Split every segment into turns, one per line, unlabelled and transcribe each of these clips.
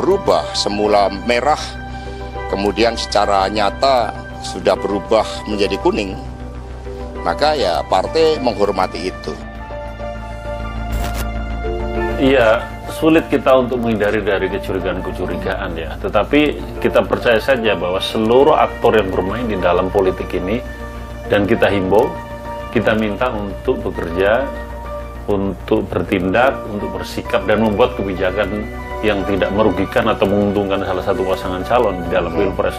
berubah, semula merah, kemudian secara nyata sudah berubah menjadi kuning, maka ya partai menghormati itu.
Iya, sulit kita untuk menghindari dari kecurigaan-kecurigaan ya. Tetapi kita percaya saja bahwa seluruh aktor yang bermain di dalam politik ini, dan kita himbau, kita minta untuk bekerja, untuk bertindak, untuk bersikap dan membuat kebijakan yang tidak merugikan atau menguntungkan salah satu pasangan calon di dalam Pilpres.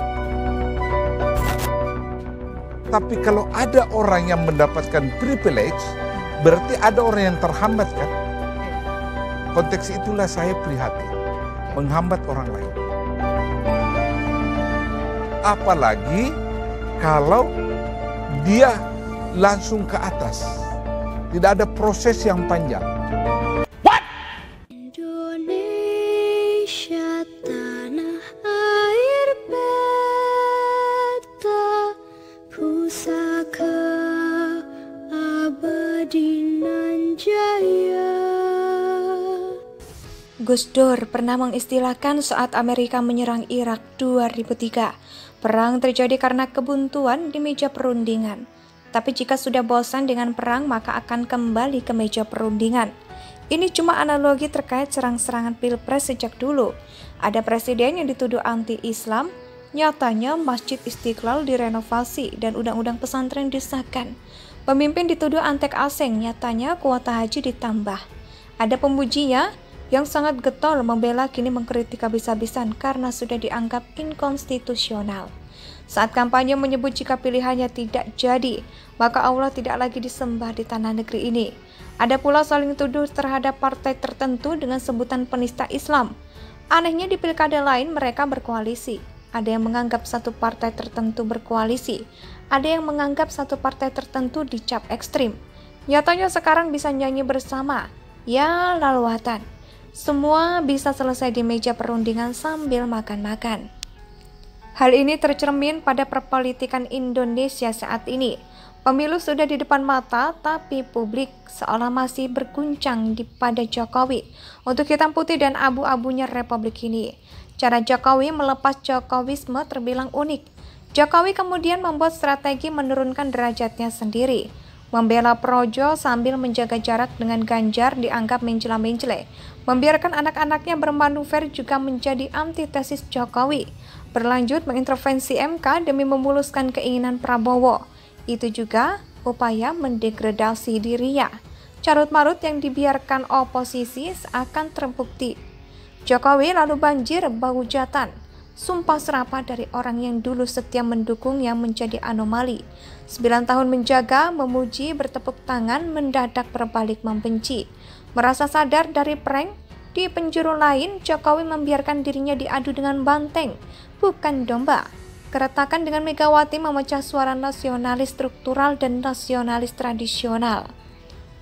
Tapi kalau ada orang yang mendapatkan privilege, berarti ada orang yang terhambat kan? Konteks itulah saya prihatin, menghambat orang lain. Apalagi kalau dia langsung ke atas, tidak ada proses yang panjang.
Indonesia tanah air beta, pusaka abadi nan jaya.
Gus Dur pernah mengistilahkan saat Amerika menyerang Irak 2003, perang terjadi karena kebuntuan di meja perundingan. Tapi jika sudah bosan dengan perang, maka akan kembali ke meja perundingan. Ini cuma analogi terkait serang-serangan Pilpres sejak dulu. Ada presiden yang dituduh anti-Islam, nyatanya Masjid Istiqlal direnovasi dan undang-undang pesantren disahkan. Pemimpin dituduh antek asing, nyatanya kuota haji ditambah. Ada pemujinya yang sangat getol membela kini mengkritik habis-habisan karena sudah dianggap inkonstitusional. Saat kampanye menyebut jika pilihannya tidak jadi, maka Allah tidak lagi disembah di tanah negeri ini. Ada pula saling tuduh terhadap partai tertentu dengan sebutan penista Islam. Anehnya di pilkada lain mereka berkoalisi. Ada yang menganggap satu partai tertentu berkoalisi. Ada yang menganggap satu partai tertentu dicap ekstrim. Nyatanya sekarang bisa nyanyi bersama. Ya lalwatan. Semua bisa selesai di meja perundingan sambil makan-makan. Hal ini tercermin pada perpolitikan Indonesia saat ini. Pemilu sudah di depan mata, tapi publik seolah masih berguncang pada Jokowi untuk hitam putih dan abu-abunya Republik ini. Cara Jokowi melepas Jokowisme terbilang unik. Jokowi kemudian membuat strategi menurunkan derajatnya sendiri. Membela Projo sambil menjaga jarak dengan Ganjar dianggap mencela-mencele. Membiarkan anak-anaknya bermanuver juga menjadi antitesis Jokowi. Berlanjut mengintervensi MK demi memuluskan keinginan Prabowo. Itu juga upaya mendegradasi dirinya. Carut-marut yang dibiarkan oposisi seakan terbukti. Jokowi lalu banjir bahujatan. Sumpah serapah dari orang yang dulu setia mendukung yang menjadi anomali. 9 tahun menjaga, memuji, bertepuk tangan, mendadak berbalik membenci. Merasa sadar dari prank, di penjuru lain Jokowi membiarkan dirinya diadu dengan banteng, bukan domba. Keretakan dengan Megawati memecah suara nasionalis struktural dan nasionalis tradisional.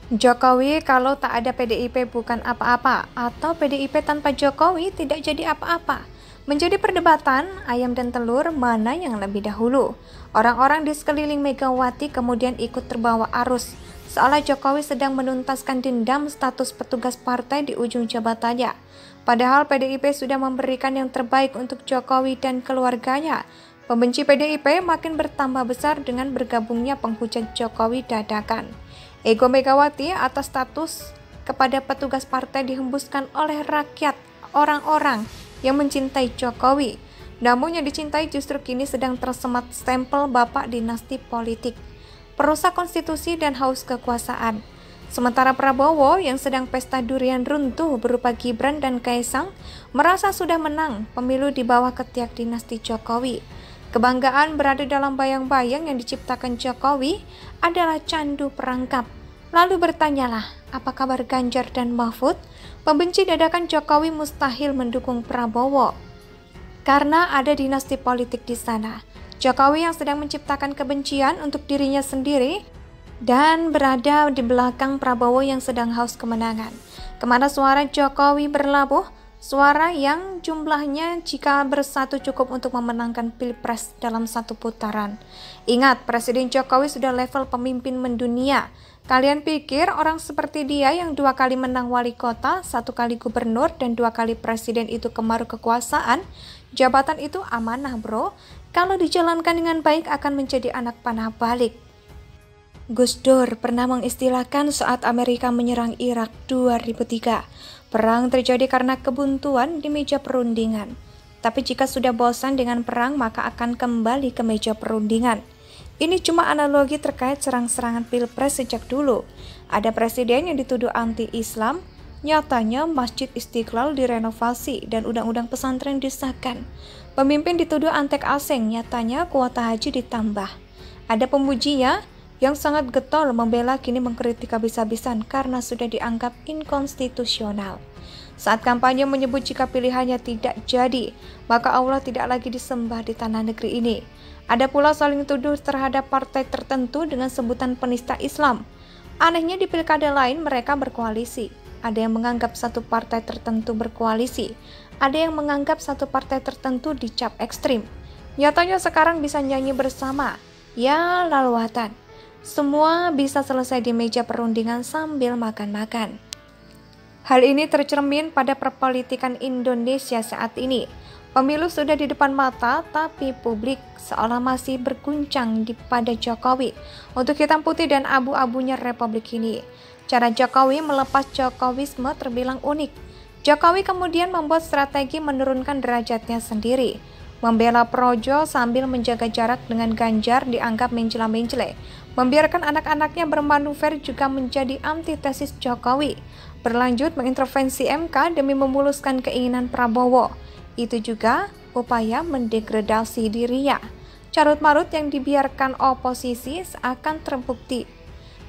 Jokowi kalau tak ada PDIP bukan apa-apa, atau PDIP tanpa Jokowi tidak jadi apa-apa. Menjadi perdebatan ayam dan telur mana yang lebih dahulu. Orang-orang di sekeliling Megawati kemudian ikut terbawa arus, seolah Jokowi sedang menuntaskan dendam status petugas partai di ujung jabatannya. Padahal PDIP sudah memberikan yang terbaik untuk Jokowi dan keluarganya. Pembenci PDIP makin bertambah besar dengan bergabungnya penghujat Jokowi dadakan. Ego Megawati atas status kepada petugas partai dihembuskan oleh rakyat, orang-orang yang mencintai Jokowi. Namun yang dicintai justru kini sedang tersemat stempel bapak dinasti politik, perusak konstitusi dan haus kekuasaan. Sementara Prabowo yang sedang pesta durian runtuh berupa Gibran dan Kaisang merasa sudah menang pemilu di bawah ketiak dinasti Jokowi. Kebanggaan berada dalam bayang-bayang yang diciptakan Jokowi adalah candu perangkap. Lalu bertanyalah, apa kabar Ganjar dan Mahfud? Pembenci dadakan Jokowi mustahil mendukung Prabowo karena ada dinasti politik di sana. Jokowi yang sedang menciptakan kebencian untuk dirinya sendiri dan berada di belakang Prabowo yang sedang haus kemenangan. Kemana suara Jokowi berlabuh? Suara yang jumlahnya jika bersatu cukup untuk memenangkan Pilpres dalam satu putaran. Ingat, Presiden Jokowi sudah level pemimpin mendunia. Kalian pikir orang seperti dia yang 2 kali menang wali kota, 1 kali gubernur, dan 2 kali presiden itu kemaru kekuasaan? Jabatan itu amanah, bro. Kalau dijalankan dengan baik akan menjadi anak panah balik. Gus Dur pernah mengistilahkan saat Amerika menyerang Irak 2003, perang terjadi karena kebuntuan di meja perundingan. Tapi jika sudah bosan dengan perang, maka akan kembali ke meja perundingan. Ini cuma analogi terkait serang-serangan pilpres sejak dulu. Ada presiden yang dituduh anti-Islam, nyatanya Masjid Istiqlal direnovasi dan undang-undang pesantren disahkan. Pemimpin dituduh antek asing, nyatanya kuota haji ditambah. Ada pemujinya yang sangat getol membela kini mengkritik habis-habisan karena sudah dianggap inkonstitusional. Saat kampanye menyebut jika pilihannya tidak jadi, maka Allah tidak lagi disembah di tanah negeri ini. Ada pula saling tuduh terhadap partai tertentu dengan sebutan penista Islam. Anehnya di pilkada lain mereka berkoalisi. Ada yang menganggap satu partai tertentu berkoalisi. Ada yang menganggap satu partai tertentu dicap ekstrim. Nyatanya sekarang bisa nyanyi bersama. Ya lalwatan. Semua bisa selesai di meja perundingan sambil makan-makan. Hal ini tercermin pada perpolitikan Indonesia saat ini. Pemilu sudah di depan mata, tapi publik seolah masih berguncang pada Jokowi untuk hitam putih dan abu-abunya Republik ini. Cara Jokowi melepas Jokowisme terbilang unik. Jokowi kemudian membuat strategi menurunkan derajatnya sendiri. Membela Projo sambil menjaga jarak dengan Ganjar dianggap mencela-mencele. Membiarkan anak-anaknya bermanuver juga menjadi antitesis Jokowi. Berlanjut mengintervensi MK demi memuluskan keinginan Prabowo. Itu juga upaya mendegradasi dirinya. Carut-marut yang dibiarkan oposisi seakan terbukti.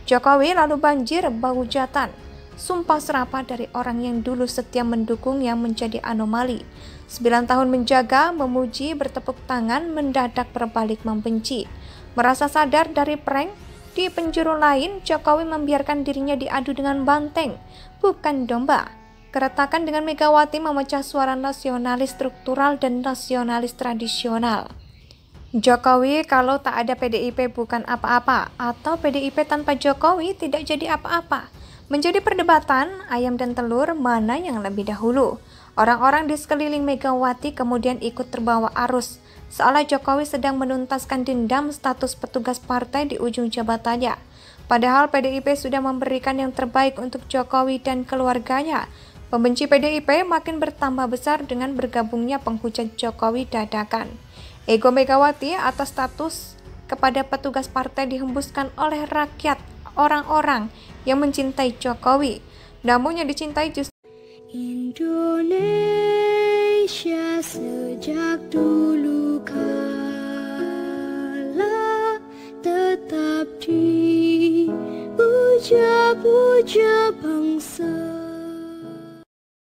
Jokowi lalu banjir bahujatan. Sumpah serapah dari orang yang dulu setia mendukung yang menjadi anomali. 9 tahun menjaga, memuji, bertepuk tangan, mendadak berbalik membenci. Merasa sadar dari prank, di penjuru lain Jokowi membiarkan dirinya diadu dengan banteng, bukan domba. Keretakan dengan Megawati memecah suara nasionalis struktural dan nasionalis tradisional. Jokowi kalau tak ada PDIP bukan apa-apa, atau PDIP tanpa Jokowi tidak jadi apa-apa. Menjadi perdebatan ayam dan telur mana yang lebih dahulu. Orang-orang di sekeliling Megawati kemudian ikut terbawa arus, seolah Jokowi sedang menuntaskan dendam status petugas partai di ujung jabatannya. Padahal PDIP sudah memberikan yang terbaik untuk Jokowi dan keluarganya. Pembenci PDIP makin bertambah besar dengan bergabungnya penghujat Jokowi dadakan. Ego Megawati atas status kepada petugas partai dihembuskan oleh rakyat, orang-orang yang mencintai Jokowi. Namun yang dicintai justru
Indonesia sejak dulu kala tetap dipuja-puja bangsa.